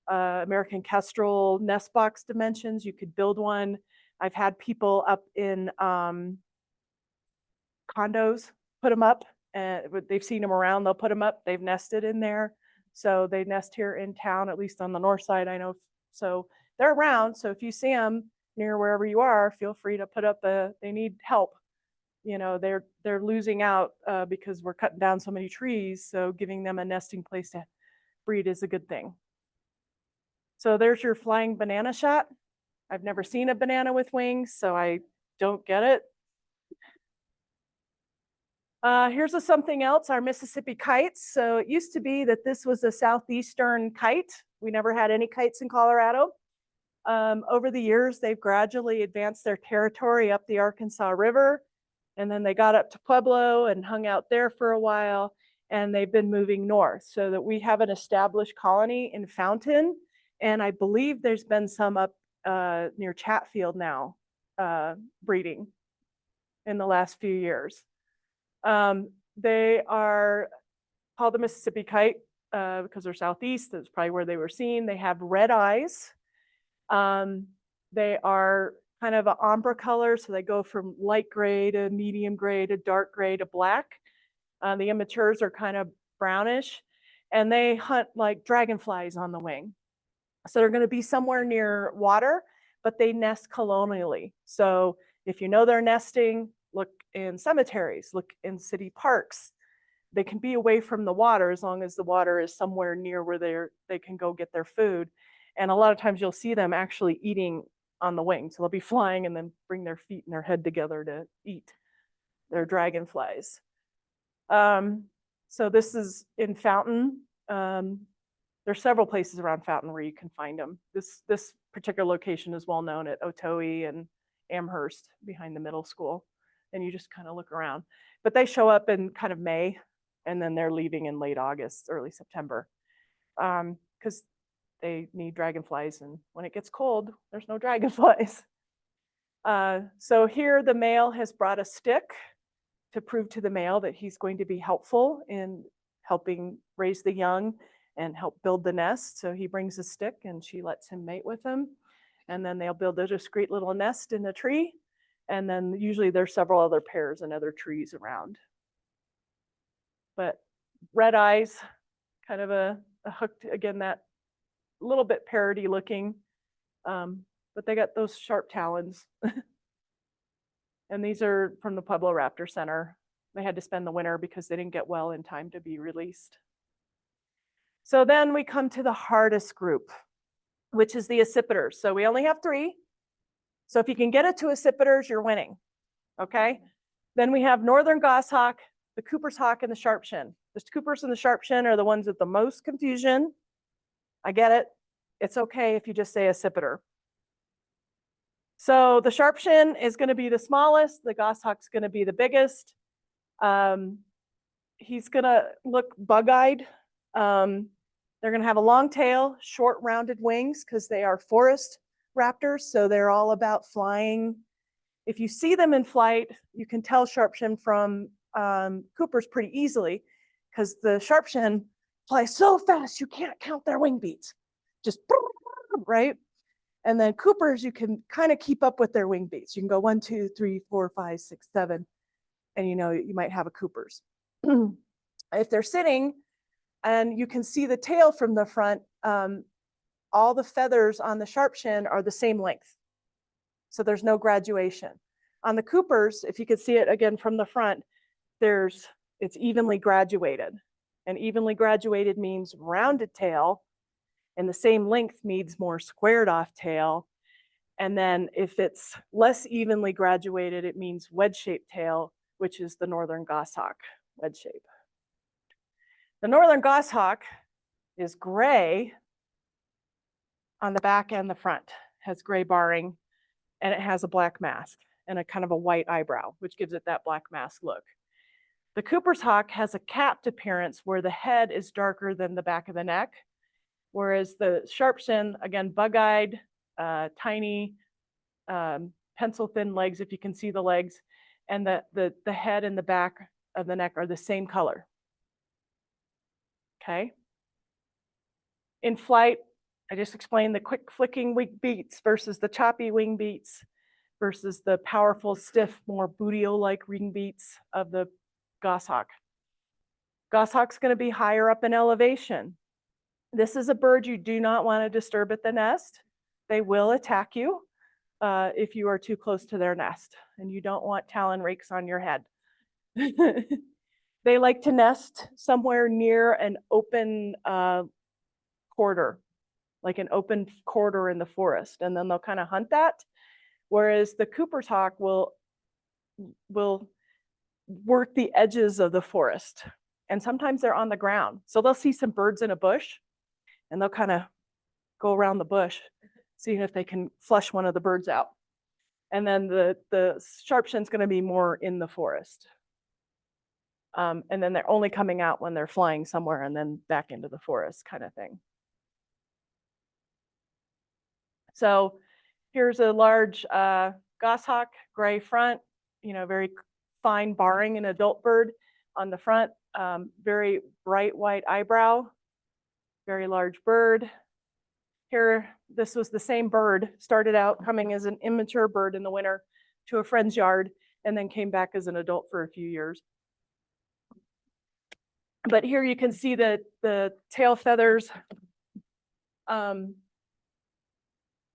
American kestrel nest box dimensions. You could build one. I've had people up in condos put them up, and they've seen them around. They'll put them up. They've nested in there. So they nest here in town, at least on the north side, I know. So they're around. So if you see them near wherever you are, feel free to put up they need help. They're losing out because we're cutting down so many trees. So giving them a nesting place to breed is a good thing. So there's your flying banana shot. I've never seen a banana with wings, so I don't get it. Here's something else, our Mississippi kites. So it used to be that this was a southeastern kite. We never had any kites in Colorado. Over the years, they've gradually advanced their territory up the Arkansas River, and then they got up to Pueblo and hung out there for a while, and they've been moving north so that we have an established colony in Fountain, and I believe there's been some up near Chatfield now breeding in the last few years. They are called the Mississippi kite because they're southeast. That's probably where they were seen. They have red eyes. They are kind of an ombre color. So they go from light gray to medium gray to dark gray to black. The immatures are kind of brownish, and they hunt like dragonflies on the wing. So they're going to be somewhere near water, but they nest colonially. So if you know they're nesting, look in cemeteries, look in city parks. They can be away from the water as long as the water is somewhere near where they can go get their food. And a lot of times you'll see them actually eating on the wing. So they'll be flying and then bring their feet and their head together to eat their dragonflies. So this is in Fountain. There's several places around Fountain where you can find them. This particular location is well known at Otoe and Amherst behind the middle school. And you just kind of look around. But they show up in kind of May, and then they're leaving in late August, early September, because they need dragonflies. And when it gets cold, there's no dragonflies. So here the male has brought a stick to prove to the male that he's going to be helpful in helping raise the young and help build the nest. So he brings a stick and she lets him mate with him. And then they'll build a discreet little nest in a tree. And then usually there's several other pairs and other trees around. But red eyes, kind of a hooked, again, that little bit parroty looking, but they got those sharp talons. And these are from the Pueblo Raptor Center. They had to spend the winter because they didn't get well in time to be released. So then we come to the hardest group, which is the accipiters. So we only have 3. So if you can get it to accipiters, you're winning, okay? Then we have northern goshawk, the Cooper's hawk, and the sharpshin. The Coopers and the sharpshin are the ones with the most confusion. I get it. It's okay if you just say accipiter. So the sharpshin is going to be the smallest. The goshawk's going to be the biggest. He's going to look bug-eyed. They're going to have a long tail, short rounded wings because they are forest raptors. So they're all about flying. If you see them in flight, you can tell sharpshin from Coopers pretty easily because the sharpshin fly so fast you can't count their wing beats. Just right. And then Coopers, you can kind of keep up with their wing beats. You can go 1, 2, 3, 4, 5, 6, 7, and you know you might have a Cooper's. If they're sitting and you can see the tail from the front, all the feathers on the sharpshin are the same length. So there's no graduation. On the Coopers, if you could see it again from the front, it's evenly graduated. And evenly graduated means rounded tail, and the same length means more squared off tail. And then if it's less evenly graduated, it means wedge-shaped tail, which is the northern goshawk wedge shape. The northern goshawk is gray on the back and the front, has gray barring, and it has a black mask and a kind of a white eyebrow, which gives it that black mask look. The Cooper's hawk has a capped appearance where the head is darker than the back of the neck, whereas the sharpshin, again, bug-eyed, tiny, pencil-thin legs, if you can see the legs, and the head and the back of the neck are the same color. Okay. In flight, I just explained the quick flicking wing beats versus the choppy wing beats versus the powerful, stiff, more bootio-like wing beats of the goshawk. Goshawk's going to be higher up in elevation. This is a bird you do not want to disturb at the nest. They will attack you if you are too close to their nest, and you don't want talon rakes on your head. They like to nest somewhere near an open corridor, like an open corridor in the forest, and then they'll kind of hunt that. Whereas the Cooper's hawk will work the edges of the forest, and sometimes they're on the ground. So they'll see some birds in a bush, and they'll kind of go around the bush, seeing if they can flush one of the birds out. And then the sharpshin's going to be more in the forest. And then they're only coming out when they're flying somewhere and then back into the forest kind of thing. So here's a large goshawk, gray front, very fine barring, an adult bird on the front, very bright white eyebrow, very large bird. Here, this was the same bird, started out coming as an immature bird in the winter to a friend's yard, and then came back as an adult for a few years. But here you can see the tail feathers.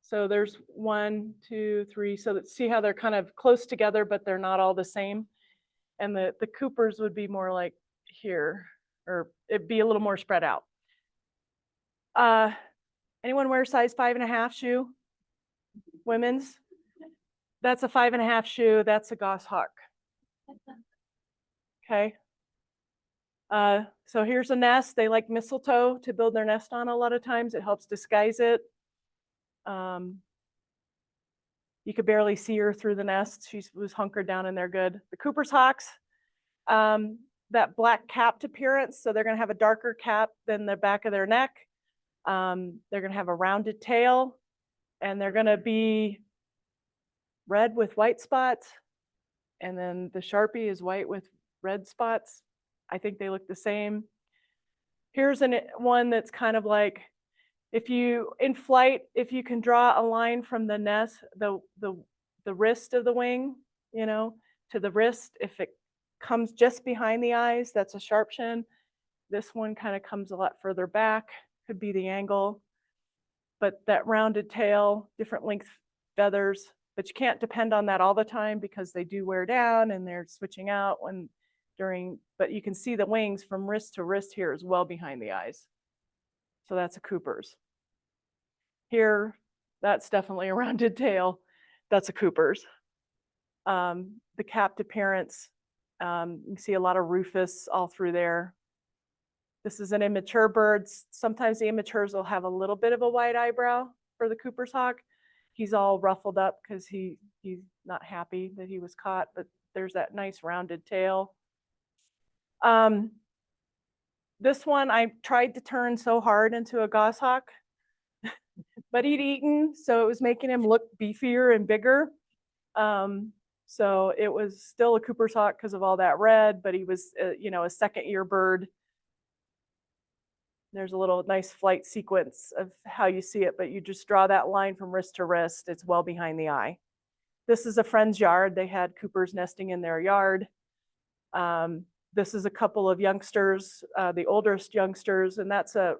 So there's 1, 2, 3. So see how they're kind of close together, but they're not all the same. And the Coopers would be more like here, or it'd be a little more spread out. Anyone wear size 5.5 shoe? Women's? That's a 5.5 shoe. That's a goshawk. Okay. So here's a nest. They like mistletoe to build their nest on a lot of times. It helps disguise it. You could barely see her through the nest. She was hunkered down in there good. The Cooper's hawks, that black capped appearance. So they're going to have a darker cap than the back of their neck. They're going to have a rounded tail, and they're going to be red with white spots. And then the Sharpie is white with red spots. I think they look the same. Here's one that's kind of like, if you, in flight, if you can draw a line from the nest, the wrist of the wing, you know, to the wrist, if it comes just behind the eyes, that's a sharp shin. This one kind of comes a lot further back, could be the angle. But that rounded tail, different length feathers, but you can't depend on that all the time because they do wear down and they're switching out when during, but you can see the wings from wrist to wrist here is well behind the eyes. So that's a Cooper's. Here, that's definitely a rounded tail. That's a Cooper's. The capped appearance, you can see a lot of rufous all through there. This is an immature bird. Sometimes the immatures will have a little bit of a white eyebrow for the Cooper's hawk. He's all ruffled up because he's not happy that he was caught, but there's that nice rounded tail. This one I tried to turn so hard into a goshawk, but he'd eaten, so it was making him look beefier and bigger. So it was still a Cooper's hawk because of all that red, but he was, you know, a second-year bird. There's a little nice flight sequence of how you see it, but you just draw that line from wrist to wrist. It's well behind the eye. This is a friend's yard. They had Coopers nesting in their yard. This is a couple of youngsters, the oldest youngsters, and that's a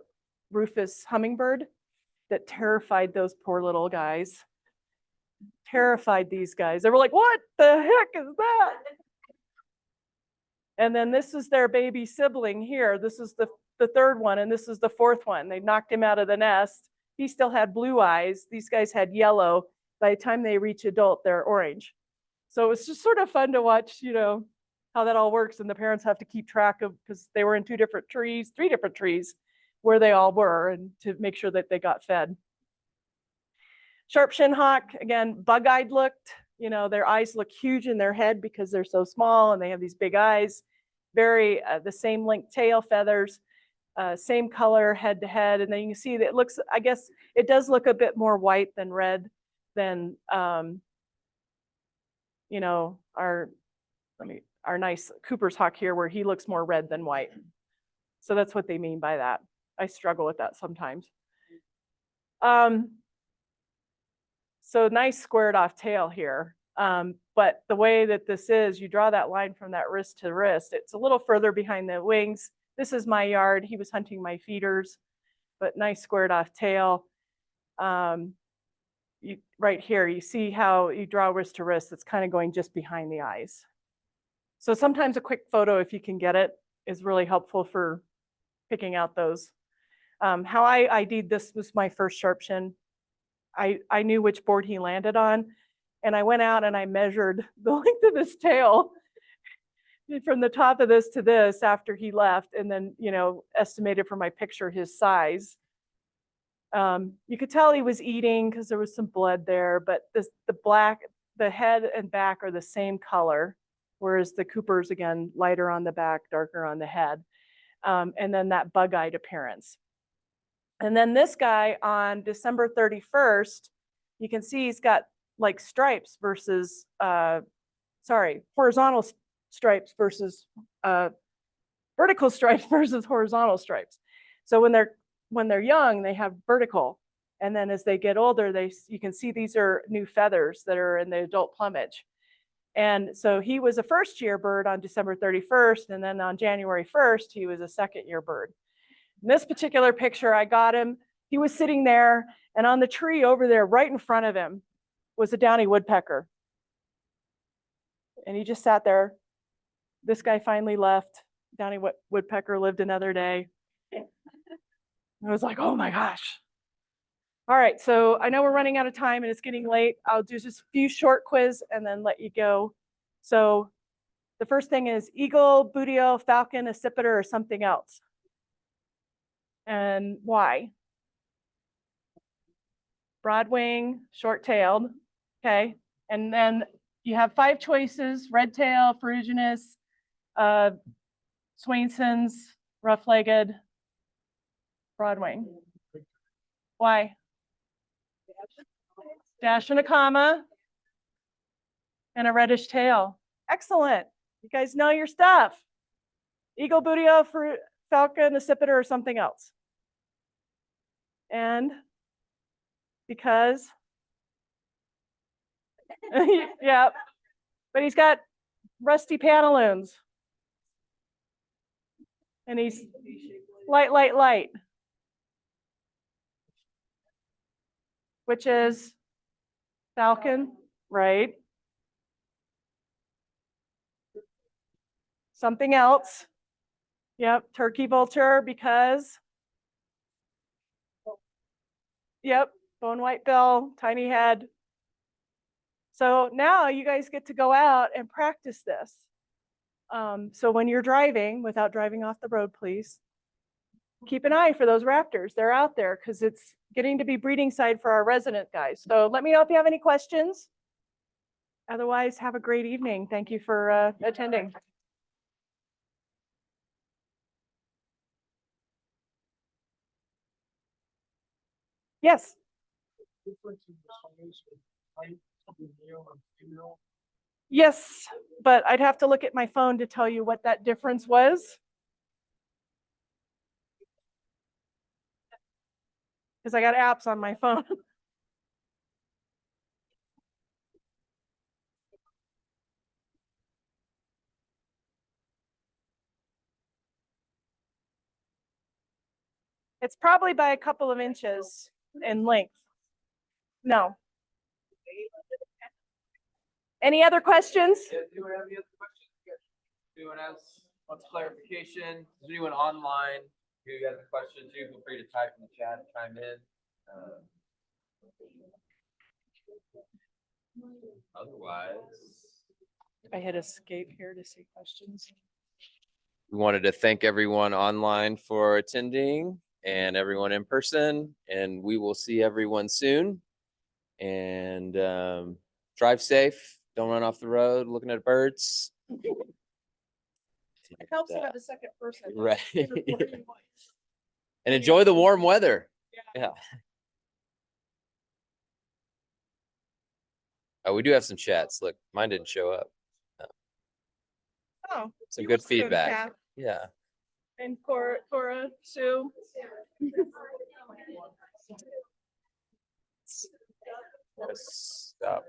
rufous hummingbird that terrified those poor little guys. Terrified these guys. They were like, what the heck is that? And then this is their baby sibling here. This is the third one, and this is the fourth one. They knocked him out of the nest. He still had blue eyes. These guys had yellow. By the time they reach adult, they're orange. So it's just sort of fun to watch, you know, how that all works. And the parents have to keep track of, because they were in 3 different trees where they all were, and to make sure that they got fed. Sharp shin hawk, again, bug-eyed looked. You know, their eyes look huge in their head because they're so small and they have these big eyes. Very the same length tail feathers, same color head to head. And then you can see that it looks, I guess it does look a bit more white than red than, you know, our nice Cooper's hawk here, where he looks more red than white. So that's what they mean by that. I struggle with that sometimes. So nice squared off tail here. But the way that this is, you draw that line from that wrist to wrist. It's a little further behind the wings. This is my yard. He was hunting my feeders, but nice squared off tail. Right here, you see how you draw wrist to wrist. It's kind of going just behind the eyes. So sometimes a quick photo, if you can get it, is really helpful for picking out those. How I ID'd this was my first sharp shin. I knew which board he landed on, and I went out and I measured the length of his tail from the top of this to this after he left, and then, you know, estimated for my picture his size. You could tell he was eating because there was some blood there, but the head and back are the same color, whereas the Coopers, again, lighter on the back, darker on the head, and then that bug-eyed appearance. And then this guy on December 31st, you can see he's got like stripes versus, horizontal stripes versus vertical stripes versus horizontal stripes. So when they're young, they have vertical, And then as they get older, you can see these are new feathers that are in the adult plumage. And so he was a first-year bird on December 31st, and then on January 1st, he was a second-year bird. In this particular picture, I got him. He was sitting there, and on the tree over there, right in front of him, was a downy woodpecker. And he just sat there. This guy finally left. Downy woodpecker lived another day. I was like, oh my gosh. All right, so I know we're running out of time and it's getting late. I'll do just a few short quiz and then let you go. So the first thing is eagle, booty owl, falcon, accipiter, or something else. And why? Broadwing, short-tailed, okay. And then you have 5 choices: red tail, ferruginous, Swainson's, rough-legged, broadwing. Why? Dash and a comma and a reddish tail. Excellent. You guys know your stuff. Eagle, booty owl, falcon, accipiter, or something else. And because, yeah, but he's got rusty pantaloons. And he's light. Which is falcon, right? Something else. Yep, turkey vulture because, yep, bone white bill, tiny head. So now you guys get to go out and practice this. So when you're driving, without driving off the road, please, keep an eye for those raptors. They're out there because it's getting to be breeding side for our resident guys. So let me know if you have any questions. Otherwise, have a great evening. Thank you for attending. Yes. Yes, but I'd have to look at my phone to tell you what that difference was. Because I got apps on my phone. It's probably by a couple of inches in length. No. Any other questions? Yeah, do you have any other questions? Anyone else wants clarification? Is anyone online who has a question too? Feel free to type in the chat and chime in. Otherwise, I hit escape here to see questions. we wanted to thank everyone online for attending and everyone in person, and we will see everyone soon. And drive safe. Don't run off the road looking at birds. It helps to have a second person. Right. And enjoy the warm weather. Yeah. Oh, we do have some chats. Look, mine didn't show up. Oh, Some good feedback. Kat. Yeah. And Cora, Sue. Stop.